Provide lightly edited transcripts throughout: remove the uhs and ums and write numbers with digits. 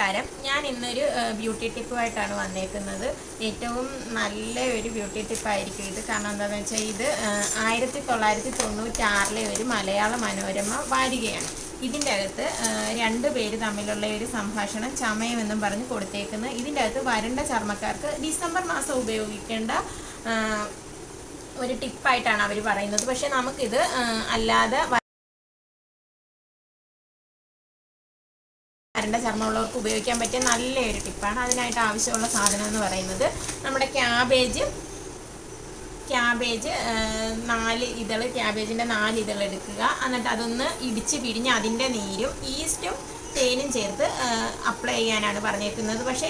നമസ്കാരം. ഞാൻ ഇന്നൊരു ബ്യൂട്ടി ടിപ്പുമായിട്ടാണ് വന്നേക്കുന്നത്. ഏറ്റവും നല്ല ഒരു ബ്യൂട്ടി ടിപ്പായിരിക്കും ഇത്. കാരണം എന്താണെന്ന് വെച്ചാൽ ഇത് 1996 ഒരു മലയാള മനോരമ വാരികയാണ്. ഇതിൻ്റെ അകത്ത് രണ്ട് പേര് തമ്മിലുള്ള ഒരു സംഭാഷണം ചമയം എന്നും പറഞ്ഞ് കൊടുത്തേക്കുന്നത്. ഇതിൻ്റെ അകത്ത് വരണ്ട ചർമ്മക്കാർക്ക് ഡിസംബർ മാസം ഉപയോഗിക്കേണ്ട ഒരു ടിപ്പായിട്ടാണ് അവർ പറയുന്നത്. പക്ഷെ നമുക്കിത് അല്ലാതെ വരണ്ട ചർമ്മമുള്ളവർക്ക് ഉപയോഗിക്കാൻ പറ്റിയ നല്ലൊരു ടിപ്പാണ്. അതിനായിട്ട് ആവശ്യമുള്ള സാധനം എന്ന് പറയുന്നത് നമ്മുടെ ക്യാബേജ് 4 ഇതൾ, ക്യാബേജിൻ്റെ 4 ഇതൾ എടുക്കുക. എന്നിട്ട് അതൊന്ന് ഇടിച്ച് പിഴിഞ്ഞ് അതിൻ്റെ നീരും ഈസ്റ്റും തേനും ചേർത്ത് അപ്ലൈ ചെയ്യാനാണ് പറഞ്ഞേക്കുന്നത്. പക്ഷേ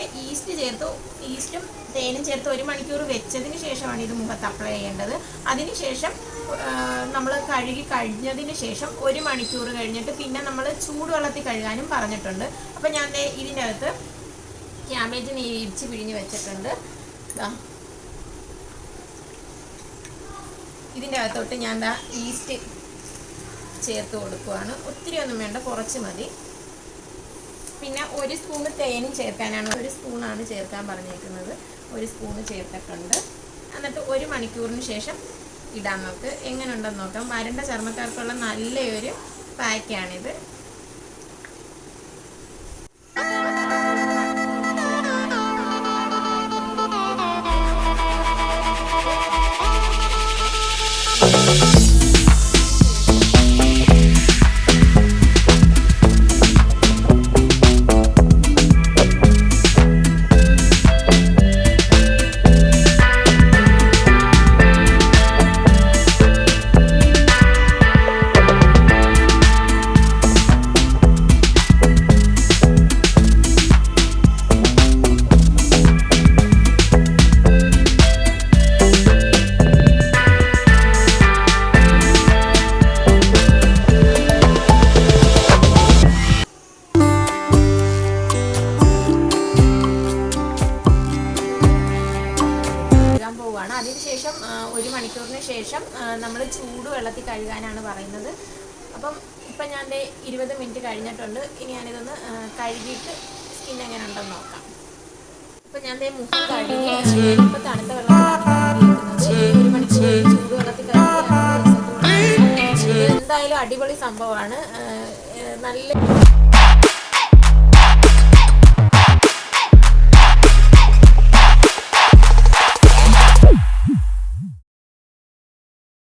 ഈസ്റ്റും തേനും ചേർത്ത് 1 മണിക്കൂർ വെച്ചതിന് ശേഷമാണ് ഇത് മുഖത്ത് അപ്ലൈ ചെയ്യേണ്ടത്. അതിനുശേഷം നമ്മൾ കഴുകി കഴിഞ്ഞതിന് ശേഷം 1 മണിക്കൂർ കഴിഞ്ഞിട്ട് പിന്നെ നമ്മൾ ചൂടുവെള്ളത്തിൽ കഴുകാനും പറഞ്ഞിട്ടുണ്ട്. അപ്പം ഞാൻ ഇതിൻ്റെ അകത്ത് ക്യാബേജ് ഇടിച്ച് പിഴിഞ്ഞ് വെച്ചിട്ടുണ്ട്. ഇതിൻ്റെ അകത്തോട്ട് ഞാൻ ഈസ്റ്റ് ചേർത്ത് കൊടുക്കുകയാണ്. ഒത്തിരി ഒന്നും വേണ്ട, കുറച്ച് മതി. പിന്നെ 1 സ്പൂണ് തേനും ചേർക്കാനാണ്, 1 സ്പൂണാണ് ചേർക്കാൻ പറഞ്ഞേക്കുന്നത്. 1 സ്പൂണ് ചേർത്തിട്ടുണ്ട്. എന്നിട്ട് 1 മണിക്കൂറിന് ശേഷം ഇടാൻ നോക്ക്. എങ്ങനെ ഉണ്ടെന്ന് നോക്കാം. വരണ്ട ചർമ്മക്കാർക്കുള്ള നല്ലൊരു പാക്കാണിത്. അതിനുശേഷം 1 മണിക്കൂറിന് ശേഷം നമ്മൾ ചൂടുവെള്ളത്തിൽ കഴുകാനാണ് പറയുന്നത്. അപ്പം ഇപ്പം ഞാൻ 20 മിനിറ്റ് കഴിഞ്ഞിട്ടുണ്ട്. ഇനി ഞാനിതൊന്ന് കഴുകിയിട്ട് സ്കിൻ എങ്ങനെ ഉണ്ടെന്ന് നോക്കാം. ഇപ്പം ഞാൻ മുഖം കഴുകി ഞാനിപ്പോൾ തണുത്ത വെള്ളത്തിലാണ് കഴുകിയിരിക്കുന്നത്. 1 മണിക്കൂർ ചൂടുവെള്ളത്തിൽ കഴുകിയാണ്. എന്തായാലും അടിപൊളി സംഭവമാണ്. നല്ല